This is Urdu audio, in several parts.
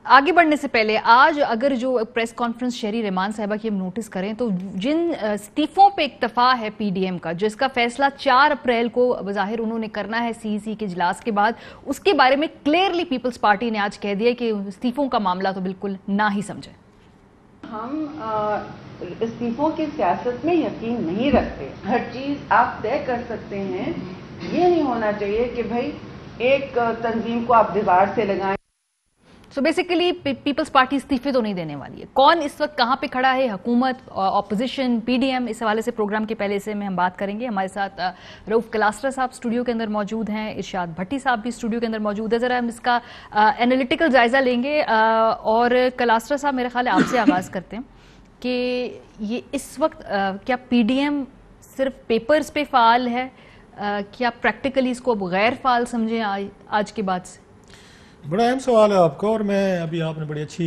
آگے بڑھنے سے پہلے آج اگر جو پریس کانفرنس شہری رحمان صاحبہ کی ہم نوٹس کریں تو جن استعفوں پہ اکتفا ہے پی ڈی ایم کا، جس کا فیصلہ 4 اپریل کو بظاہر انہوں نے کرنا ہے سی سی کے اجلاس کے بعد، اس کے بارے میں کلیئرلی پیپلز پارٹی نے آج کہہ دیا کہ استعفوں کا معاملہ تو بالکل نہ ہی سمجھیں۔ ہم استعفوں کی سیاست میں یقین نہیں رکھتے۔ ہر چیز آپ طے کر سکتے ہیں، یہ نہیں ہونا چاہیے کہ بھائی ایک تنظیم کو آپ دیوار سے لگائیں۔ سو بیسیکلی پیپلز پارٹی استعفے تو نہیں دینے والی ہے۔ کون اس وقت کہاں پہ کھڑا ہے، حکومت، اپوزیشن، پی ڈی ایم، اس حوالے سے پروگرام کے پہلے سے میں ہم بات کریں گے۔ ہمارے ساتھ رؤف کلاسٹرا صاحب اسٹوڈیو کے اندر موجود ہیں، ارشاد بھٹی صاحب بھی اسٹوڈیو کے اندر موجود ہے۔ ذرا ہم اس کا انالیٹیکل جائزہ لیں گے، اور کلاسٹرا صاحب میرے خیال ہے آپ سے آغاز کرتے ہیں کہ یہ اس وقت کیا پی ڈی ایم صرف پیپرز پہ فعال ہے، کیا پریکٹیکلی اس کو اب غیر فعال سمجھیں آج کے بعد سے؟ بڑا اہم سوال ہے آپ کا، اور میں ابھی آپ نے بڑی اچھی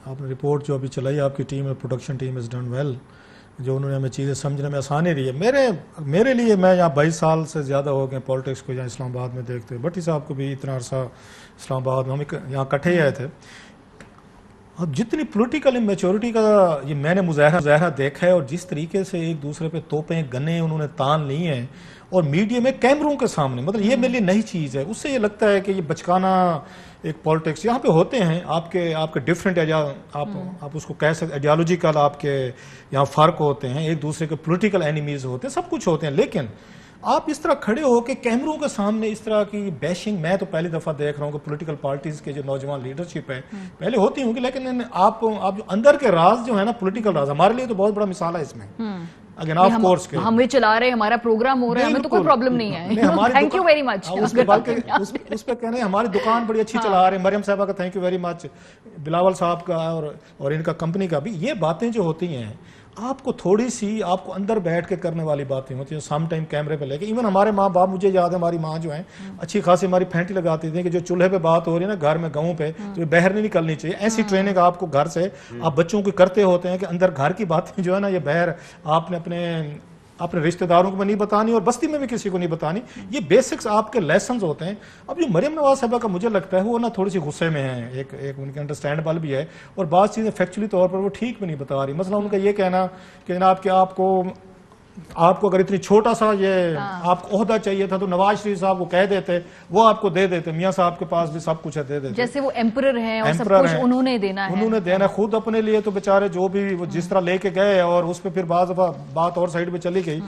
آپ نے رپورٹ جو ابھی چلائی، آپ کی ٹیم ہے، production team is done well, جو انہوں نے ہمیں چیزیں سمجھنے میں آسانی دی ہے۔ میرے لیے، میں یہاں 22 سال سے زیادہ ہو گئے پالیٹکس کو یہاں اسلام آباد میں دیکھتے ہوئے، بھٹی صاحب کو بھی اتنا عرصہ اسلام آباد میں ہم یہاں کٹھے ہی آئے تھے۔ اب جتنی پولیٹیکل میچورٹی کا یہ میں نے مظاہرہ دیکھا ہے، اور جس طریقے سے ایک دوسرے پہ توپیں گنے انہوں نے تان لی ہیں، اور میڈیا میں کیمروں کے سامنے، مطلب یہ میرے لیے نئی چیز ہے۔ اس سے یہ لگتا ہے کہ یہ بچکانا ایک پالیٹکس یہاں پہ ہوتے ہیں، آپ کے ڈفرینٹ آپ اس کو کہہ سکتے آئیڈیالوجیکل آپ کے یہاں فرق ہوتے ہیں، ایک دوسرے کے پولیٹیکل اینیمیز ہوتے ہیں، سب کچھ ہوتے ہیں، لیکن آپ اس طرح کھڑے ہو کہ کیمروں کے سامنے اس طرح کی بیشنگ میں تو پہلی دفعہ دیکھ رہا ہوں کہ پولیٹیکل پارٹیز کے جو نوجوان لیڈرشپ ہے پہلے ہوتی ہوں گی، لیکن آپ جو اندر کے راز جو ہے نا، پولیٹیکل راز، ہمارے لیے تو بہت بڑا مثال ہے اس میں۔ اگین آف کورس کے ہم چلا رہے ہیں، ہمارا پروگرام ہو رہا ہے، ہمیں تو کوئی پرابلم نہیں ہے، تھینک یو ویری مچ۔ اس پہ کہنے ہماری دکان بڑی اچھی چلا رہے ہیں، مریم صاحبہ کا thank you very much, Bilawal صاحب کا اور ان کا کمپنی کا بھی۔ یہ باتیں جو ہوتی ہیں آپ کو تھوڑی سی آپ کو اندر بیٹھ کے کرنے والی باتیں ہوتی ہیں، سم ٹائم کیمرے پہ لے کے۔ ایون ہمارے ماں باپ، مجھے یاد ہے ہماری ماں جو ہیں اچھی خاصی ہماری پھینٹی لگاتی تھی کہ جو چولہے پہ بات ہو رہی ہے نا گھر میں گاؤں پہ، تو باہر نہیں نکلنی چاہیے۔ ایسی ٹریننگ آپ کو گھر سے آپ بچوں کو کرتے ہوتے ہیں کہ اندر گھر کی باتیں جو ہے نا یہ باہر آپ نے اپنے رشتہ داروں کو بھی نہیں بتانی، اور بستی میں بھی کسی کو نہیں بتانی۔ یہ بیسکس آپ کے لیسنز ہوتے ہیں۔ اب جو مریم نواز صاحبہ کا مجھے لگتا ہے وہ نا تھوڑی سی غصے میں ہیں، ایک ان کے انڈرسٹینڈبل بھی ہے، اور بعض چیزیں فیکچولی طور پر وہ ٹھیک بھی نہیں بتا رہی۔ مثلا ان کا یہ کہنا کہ جناب کہ آپ کو اگر اتنی چھوٹا سا یہ آپ کو عہدہ چاہیے تھا تو نواز شریف صاحب کو کہہ دیتے، وہ آپ کو دے دیتے، میاں صاحب کے پاس بھی سب کچھ ہے، دے دیتے، جیسے وہ ایمپرر ہیں اور سب کچھ انہوں نے دینا ہے خود اپنے لیے۔ تو بیچارے جو بھی وہ جس طرح لے کے گئے، اور اس پہ پھر بعض دفعہ بات اور سائڈ پہ چلی گئی۔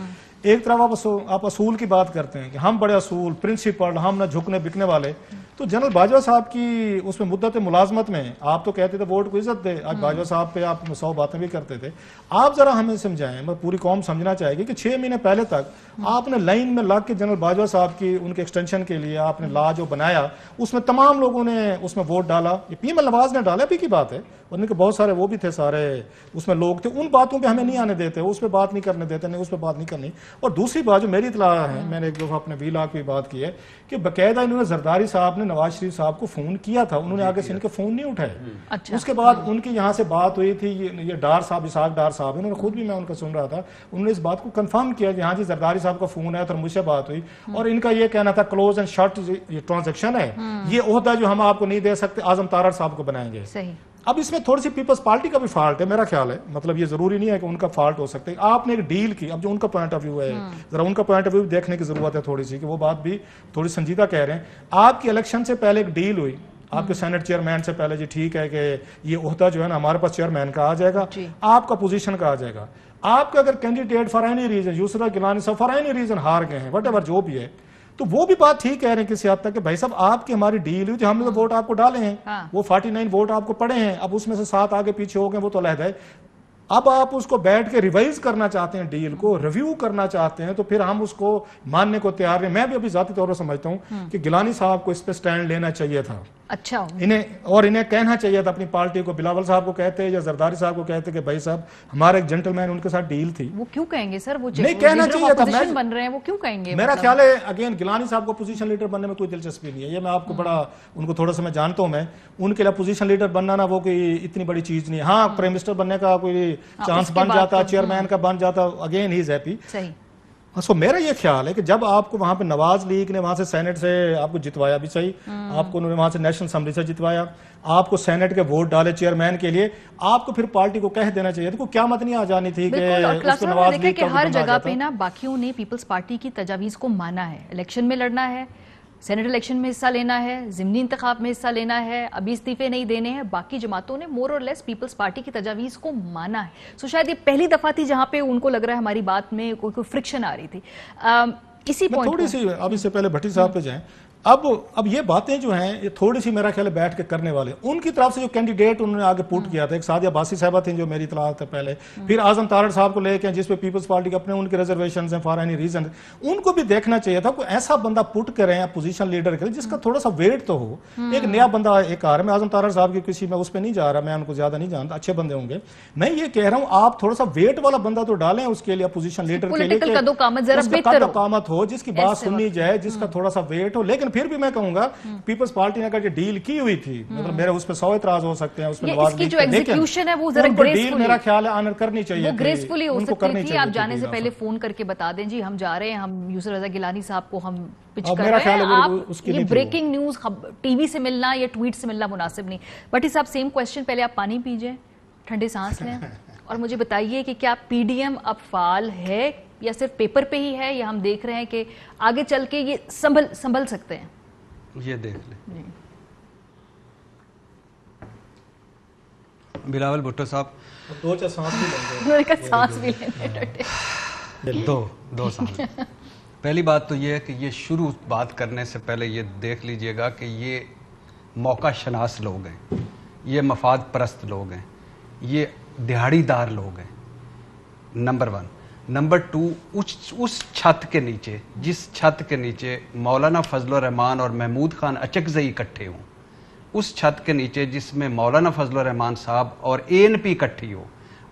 ایک طرف آپ اصول کی بات کرتے ہیں کہ ہم بڑے اصول، پرنسپل، ہم نہ جھکنے بکنے والے۔ تو جنرل باجوہ صاحب کی اس میں مدت ملازمت میں آپ تو کہتے تھے ووٹ کو عزت دے، آج باجوہ صاحب پہ آپ 100 باتیں بھی کرتے تھے۔ آپ ذرا ہمیں سمجھائیں، پوری قوم سمجھنا چاہے گی کہ 6 مہینے پہلے تک آپ نے لائن میں لگ کے جنرل باجوہ صاحب کی ان کے ایکسٹینشن کے لیے آپ نے لا جو بنایا، اس میں تمام لوگوں نے اس میں ووٹ ڈالا۔ یہ پی ایم نواز نے ڈالا بھی کی بات ہے، ورنہ کہ بہت سارے وہ بھی تھے، سارے اس میں لوگ تھے، ان باتوں پہ ہمیں نہیں آنے دیتے، اس پہ بات نہیں کرنے دیتے، نہیں اس پہ بات نہیں کرنی۔ اور دوسری بات جو میری اطلاع ہے، میں نے ایک دفعہ اپنے ویلاگ پہ بات کی ہے کہ باقاعدہ انہوں نے زرداری صاحب نے نواز شریف صاحب کو فون کیا تھا، انہوں نے آگے سے ان کے فون نہیں اٹھائے۔ اس کے بعد ان کی یہاں سے بات ہوئی تھی، یہ ڈار صاحب، اسحاق ڈار صاحب، انہوں نے خود بھی، میں ان کا سن رہا تھا، انہوں نے اس بات کو کنفرم کیا کہ ہاں جی زرداری صاحب کا فون آیا تھا اور مجھ سے بات ہوئی، اور ان کا یہ کہنا تھا کلوز اینڈ شارٹ یہ ٹرانزیکشن ہے، یہ عہدہ جو ہم آپ کو نہیں دے سکتے، اعظم تارڑ صاحب کو بنائیں گے۔ اب اس میں تھوڑی سی پیپلز پارٹی کا بھی فالٹ ہے میرا خیال ہے، مطلب یہ ضروری نہیں ہے کہ ان کا فالٹ ہو سکتا ہے۔ آپ نے ایک ڈیل کی، اب جو ان کا پوائنٹ آف ویو ہے ذرا ان کا پوائنٹ آف ویو دیکھنے کی ضرورت ہے تھوڑی سی، کہ وہ بات بھی تھوڑی سنجیدہ کہہ رہے ہیں۔ آپ کی الیکشن سے پہلے ایک ڈیل ہوئی آپ کے سینٹ چیئرمین سے پہلے، جی ٹھیک ہے کہ یہ عہدہ جو ہے نا ہمارے پاس چیئرمین کا آ جائے گا، آپ کا پوزیشن کا آ جائے گا۔ آپ کا اگر candidate for any reason, Yusra Gilani صاحب فار اینی ریزن ہار گئے ہیں، وٹ ایور جو بھی ہے، تو وہ بھی بات ٹھیک کہہ رہے ہیں کسی حد تک کہ بھائی صاحب آپ کی ہماری ڈیل ہوئی تھی، ہم نے تو ووٹ آپ کو ڈالے ہیں، وہ 49 ووٹ آپ کو پڑے ہیں، اب اس میں سے 7 آگے پیچھے ہو گئے، وہ تو علیحدہ ہے۔ اب آپ اس کو بیٹھ کے ریوائز کرنا چاہتے ہیں، ڈیل کو ریویو کرنا چاہتے ہیں، تو پھر ہم اس کو ماننے کو تیار ہیں۔ میں بھی ابھی ذاتی طور پر سمجھتا ہوں کہ گیلانی صاحب کو اس پہ سٹینڈ لینا چاہیے تھا، اچھا انہیں کہنا چاہیے تھا اپنی پارٹی کو، بلاول صاحب کو کہتے یا زرداری صاحب کو کہتے کہ بھائی صاحب ہمارا ایک جنٹل مین ان کے ساتھ ڈیل تھی۔ وہ کیوں کہیں گے سر؟ وہ نہیں کہنا چاہیے تھا، بن رہے ہیں، وہ کیوں کہیں گے؟ میرا خیال ہے اگین گیلانی صاحب کو پوزیشن لیڈر بننے میں کوئی دلچسپی نہیں ہے، یہ میں آپ کو بڑا ان کو تھوڑا سا میں جانتا ہوں، میں ان کے لیے پوزیشن لیڈر بننا نا وہ کوئی اتنی بڑی چیز نہیں ہے۔ ہاں پرائم منسٹر بننے کا کوئی چانس بن جاتا، چیئرمین کا بن جاتا، اگین ہی از ہیپی۔ سو میرا یہ خیال ہے کہ جب آپ کو وہاں پہ نواز لیگ نے وہاں سے سینٹ سے آپ کو جتوایا بھی صحیح، آپ کو انہوں نے وہاں سے نیشنل اسمبلی سے جتوایا، آپ کو سینٹ کے ووٹ ڈالے چیئرمین کے لیے، آپ کو پھر پارٹی کو کہہ دینا چاہیے تھا، قیامت نہیں آ جانی تھی کہ اس کو نواز لیگ کا ہر جگہ پہ نا باقیوں نے پیپلز پارٹی کی تجاویز کو مانا ہے، الیکشن میں لڑنا ہے، سینٹ الیکشن میں حصہ لینا ہے، ضمنی انتخاب میں حصہ لینا ہے، ابھی استعفے نہیں دینے ہیں، باقی جماعتوں نے مور اور لیس پیپلز پارٹی کی تجاویز کو مانا ہے. سو شاید یہ پہلی دفعہ تھی جہاں پہ ان کو لگ رہا ہے ہماری بات میں کوئی فرکشن آ رہی تھی. اسی پوائنٹ تھوڑی سی اب اس سے پہلے بھٹی صاحب پہ جائیں، اب یہ باتیں جو ہیں یہ تھوڑی سی میرا خیال ہے بیٹھ کے کرنے والے ان کی طرف سے جو کینڈیڈیٹ انہوں نے آگے پوٹ کیا تھا، ایک سعدیہ باسی صاحبہ تھیں جو میری اطلاع تھا پہلے، پھر اعظم تارڑ صاحب کو لے کے جس پہ پیپلز پارٹی کے اپنے ان کے ریزرویشنز ہیں فار اینی ریزن، ان کو بھی دیکھنا چاہیے تھا کوئی ایسا بندہ پوٹ کریں اپوزیشن لیڈر کریں جس کا تھوڑا سا ویٹ تو ہو. ایک نیا بندہ ایک آ رہا ہے، میں اعظم تارڑ صاحب کی کسی میں اس پہ نہیں جا رہا، میں ان کو زیادہ نہیں جانتا، اچھے بندے ہوں گے، میں یہ کہہ رہا ہوں آپ تھوڑا سا ویٹ والا بندہ تو ڈالیں اس کے لیے اپوزیشن لیڈر کے لیے کہ اس کا قد و قامت ہو، جس کی بات سنی جائے، جس کا تھوڑا سا ویٹ ہو. لیکن پھر بھی میں کہوں گا پیپلز پارٹی نے اگر یہ ڈیل کی ہوئی تھی، مطلب میرے اس پہ 100 اعتراض ہو سکتے ہیں، اس میں نواز لیگ جو ایگزیکیوشن ہے وہ ذرا ڈیل میرا خیال ہے آنر کرنی چاہیے، وہ گریسفلی ہو سکتی تھی. آپ جانے سے پہلے فون کر کے بتا دیں جی ہم جا رہے ہیں، ہم یوسف رضا گیلانی صاحب کو ہم پچ کر رہے ہیں. آپ یہ بریکنگ نیوز ٹی وی سے ملنا یا ٹویٹ سے ملنا مناسب نہیں. بٹی صاحب سیم کوشچن، پہلے آپ پانی پیجئے، ٹھنڈے سانس لیں اور مجھے بتائیے کہ کیا پی ڈی ایم اب فعال ہے یا صرف پیپر پہ ہی ہے، یا ہم دیکھ رہے ہیں کہ آگے چل کے یہ سنبھل سکتے ہیں؟ یہ دیکھ لیں بلاول بھٹو صاحب، دو چار سانس بھی لیں، دو سانس. پہلی بات تو یہ ہے کہ یہ شروع بات کرنے سے پہلے یہ دیکھ لیجئے گا کہ یہ موقع شناس لوگ ہیں، یہ مفاد پرست لوگ ہیں، یہ دہاڑی دار لوگ ہیں، نمبر 1. نمبر 2، اس چھت کے نیچے، جس چھت کے نیچے مولانا فضل الرحمان اور محمود خان اچکزئی اکٹھے ہوں، اس چھت کے نیچے جس میں مولانا فضل الرحمان صاحب اور ANP اکٹھی ہو،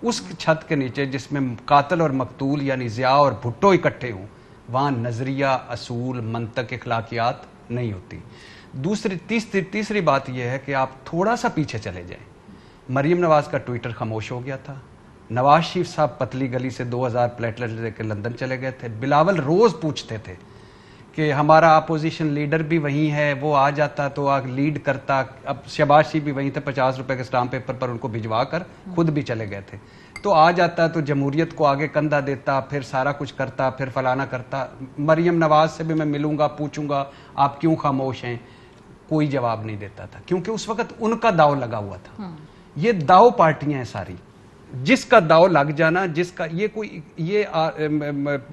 اس چھت کے نیچے جس میں قاتل اور مقتول یعنی ضیاء اور بھٹو اکٹھے ہوں، وہاں نظریہ، اصول، منطق، اخلاقیات نہیں ہوتی. تیسری بات یہ ہے کہ آپ تھوڑا سا پیچھے چلے جائیں. مریم نواز کا ٹویٹر خاموش ہو گیا تھا، نواز شریف صاحب پتلی گلی سے 2000 پلیٹلیٹ لے کے لندن چلے گئے تھے، بلاول روز پوچھتے تھے کہ ہمارا اپوزیشن لیڈر بھی وہیں ہے، وہ آ جاتا تو لیڈ کرتا. اب شہباز شریف بھی وہیں تھے، 50 روپے کے اسٹامپ پیپر پر ان کو بھجوا کر خود بھی چلے گئے تھے. تو آ جاتا تو جمہوریت کو آگے کندھا دیتا، پھر سارا کچھ کرتا، پھر فلانا کرتا. مریم نواز سے بھی میں ملوں گا، پوچھوں گا آپ کیوں خاموش ہیں، کوئی جواب نہیں دیتا تھا، کیونکہ اس وقت ان کا داؤ لگا ہوا تھا. یہ داؤ پارٹیاں ہیں ساری، جس کا داؤ لگ جانا، جس کا یہ کوئی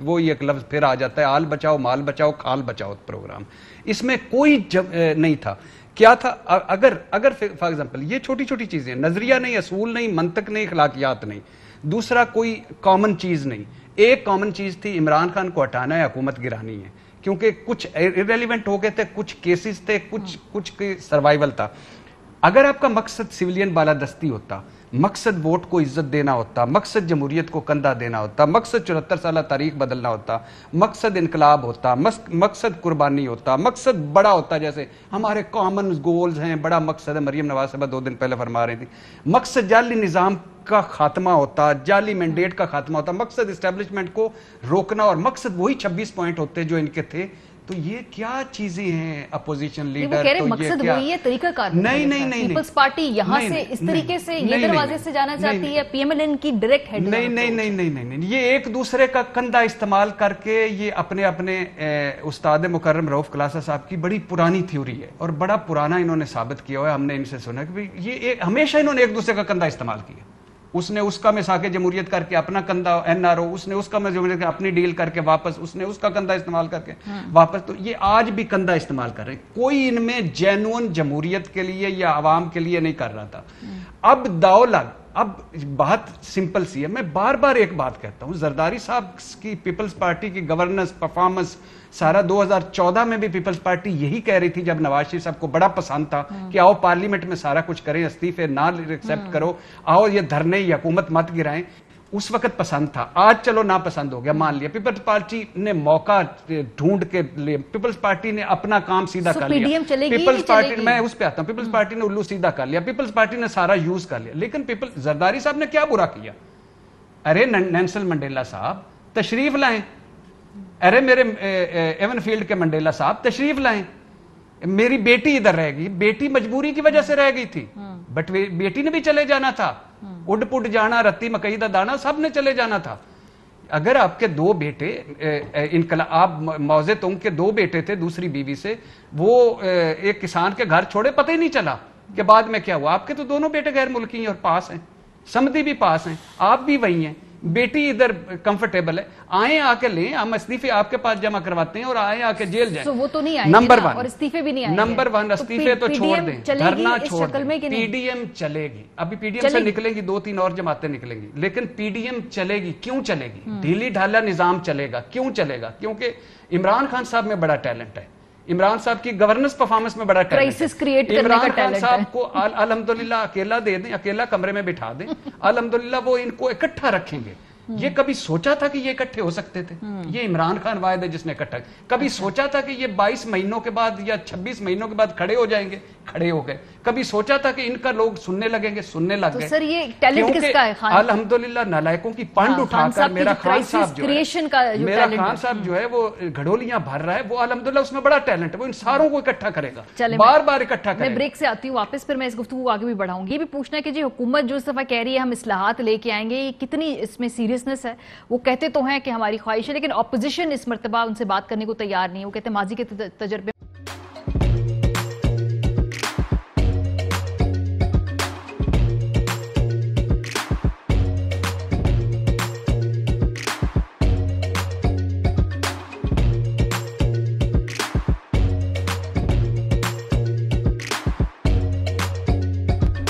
وہ ایک لفظ پھر آ جاتا ہے، آل بچاؤ مال بچاؤ کھال بچاؤ پروگرام، اس میں کوئی نہیں تھا. کیا تھا؟ اگر فار ایگزامپل یہ چھوٹی چھوٹی چیزیں، نظریہ نہیں، اصول نہیں، منطق نہیں، اخلاقیات نہیں، دوسرا کوئی کامن چیز نہیں. ایک کامن چیز تھی عمران خان کو ہٹانا ہے، حکومت گرانی ہے، کیونکہ کچھ ارریلیونٹ ہو گئے تھے، کچھ کیسز تھے، کچھ سروائیول تھا. اگر آپ کا مقصد سویلین بالادستی ہوتا، مقصد ووٹ کو عزت دینا ہوتا، مقصد جمہوریت کو کندھا دینا ہوتا، مقصد 74 سالہ تاریخ بدلنا ہوتا، مقصد انقلاب ہوتا، مقصد قربانی ہوتا، مقصد بڑا ہوتا، جیسے ہمارے کامن گولز ہیں، بڑا مقصد ہے، مریم نواز صاحبہ 2 دن پہلے فرما رہی تھی، مقصد جعلی نظام کا خاتمہ ہوتا، جعلی مینڈیٹ کا خاتمہ ہوتا، مقصد اسٹیبلشمنٹ کو روکنا، اور مقصد وہی 26 پوائنٹ ہوتے جو ان کے تھے. تو یہ کیا چیزیں ہیں اپوزیشن لیڈر؟ مقصد وہی ہے، طریقہ کار نہیں، پیپلز پارٹی یہاں سے اس طریقے سے یہ دروازے سے جانا چاہتی ہے، پی ایم ایل این کی ڈائریکٹ ہیڈ نہیں، یہ ایک دوسرے کا کندھا استعمال کر کے یہ اپنے استاد مکرم رؤف کلاسا صاحب کی بڑی پرانی تھیوری ہے اور بڑا پرانا انہوں نے ثابت کیا ہوا ہے. ہم نے ان سے سنا کہ یہ ہمیشہ انہوں نے ایک دوسرے کا کندھا استعمال کیا. اس نے اس کا مساق جمہوریت کر کے اپنا کندھا NRO، اس نے اس کا جمہوریت اپنی ڈیل کر کے واپس، اس نے اس کا کندھا استعمال کر کے واپس. تو یہ آج بھی کندھا استعمال کر رہے ہیں. کوئی ان میں جینون جمہوریت کے لیے یا عوام کے لیے نہیں کر رہا تھا. اب داؤ لگ، اب بات سمپل سی ہے. میں بار بار ایک بات کہتا ہوں، زرداری صاحب کی پیپلز پارٹی کی گورننس پرفارمنس سارا 2014 میں بھی پیپلز پارٹی یہی کہہ رہی تھی، جب نواز شریف صاحب کو بڑا پسند تھا کہ آؤ پارلیمنٹ میں سارا کچھ کریں، استعفے نہ ایکسیپٹ کرو، آؤ یہ دھرنے یا حکومت مت گرائیں. اس وقت پسند تھا، آج چلو نا پسند ہو گیا، مان لیا. پیپلز پارٹی نے موقع ڈھونڈ کے لیا، پیپلز پارٹی نے اپنا کام سیدھا کر لیا. پیپلز پارٹی، میں اس پہ آتا ہوں، پیپلز پارٹی نے الو سیدھا کر لیا، پیپلز پارٹی نے سارا یوز کر لیا. لیکن زرداری صاحب نے کیا برا کیا؟ ارے نیلسن منڈیلا صاحب تشریف لائیں، ارے میرے ایون فیلڈ کے منڈیلا صاحب تشریف لائیں, میری بیٹی ادھر رہ گئی, بیٹی مجبوری کی وجہ سے رہ گئی تھی, بٹ بیٹی نے بھی چلے جانا تھا, اڈ پڈ جانا, رتی مکئی دا دانا, سب نے چلے جانا تھا. اگر آپ کے 2 بیٹے آپ موزے تنگ کے 2 بیٹے تھے دوسری بیوی سے, وہ ایک کسان کے گھر چھوڑے, پتہ ہی نہیں چلا کہ بعد میں کیا ہوا. آپ کے تو دونوں بیٹے غیر ملکی ہیں اور پاس ہیں, سمدھی بھی پاس ہیں, آپ بھی وہی ہیں, بیٹی ادھر کمفرٹیبل ہے, آئیں آ کے لیں, ہم استعفے آپ کے پاس جمع کرواتے ہیں اور آئیں آ کے جیل جائیں. وہ تو نہیں آئیں نمبر گے 1 اور استعفے بھی نہیں آئیں گے. نمبر 1 استعفے تو چھوڑ دیں, دھرنا چھوڑ دیں, پی ڈی ایم چلے گی. ابھی پی ڈی ایم سے نکلیں گی 2-3 اور جماعتیں نکلیں گی, لیکن پی ڈی ایم چلے گی. کیوں چلے گی؟ ڈھیلی ڈھالا نظام چلے گا. کیوں چلے گا؟ کیونکہ عمران خان صاحب میں بڑا ٹیلنٹ ہے, عمران صاحب کی گورننس پرفارمنس میں بڑا ٹیلنٹ ہے. عمران خان صاحب کو الحمدللہ اکیلا دے دیں, اکیلا کمرے میں بٹھا دیں, الحمدللہ وہ ان کو اکٹھا رکھیں گے. یہ کبھی سوچا تھا کہ یہ اکٹھے ہو سکتے تھے؟ یہ عمران خان واحد ہے جس نے اکٹھا. کبھی سوچا تھا کہ یہ 22 مہینوں کے بعد یا 26 مہینوں کے بعد کھڑے ہو جائیں گے؟ کھڑے ہو گئے. کبھی سوچا تھا کہ ان کا لوگ سننے لگیں گے؟ سننے لگ گئے. سر یہ ٹیلنٹ کس کا ہے؟ خان الحمدللہ نالائکوں کی پانڈ اٹھا کر میرا خان صاحب جو ہے وہ گھڑولیاں بھر رہا ہے, وہ الحمدللہ اس میں بڑا ٹیلنٹ ہے, وہ ان ساروں کو اکٹھا کرے گا, بار بار اکٹھا کرے گا. میں بریک سے آتی ہوں واپس, پھر میں اس گفتگو کو آگے بھی بڑھاؤں گی. یہ بھی پوچھنا ہے کہ جی حکومت جو اس دفعہ کہہ رہی ہے ہم اصلاحات لے کے آئیں گے, یہ کتنی اس میں سیریسنس ہے؟ وہ کہتے تو ہیں کہ ہماری خواہش ہے, لیکن اپوزیشن اس مرتبہ ان سے بات کرنے کو تیار نہیں ہے. وہ کہتے ہیں ماضی کے تجربے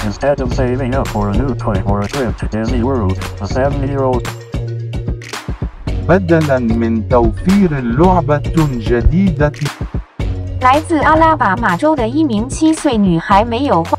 Instead of saving up for a new toy or a trip to Disney World, a 7-year-old بدلاً من توفير لعبة جديدة 来自阿拉巴马州的一名7岁女孩没有花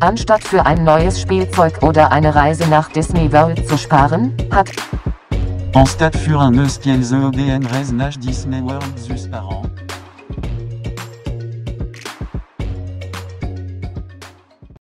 Anstatt für ein neues Spielzeug oder eine Reise nach Disney World zu sparen, hat Anstatt für un neus pièce ou une reise nach Disney World zu sparen,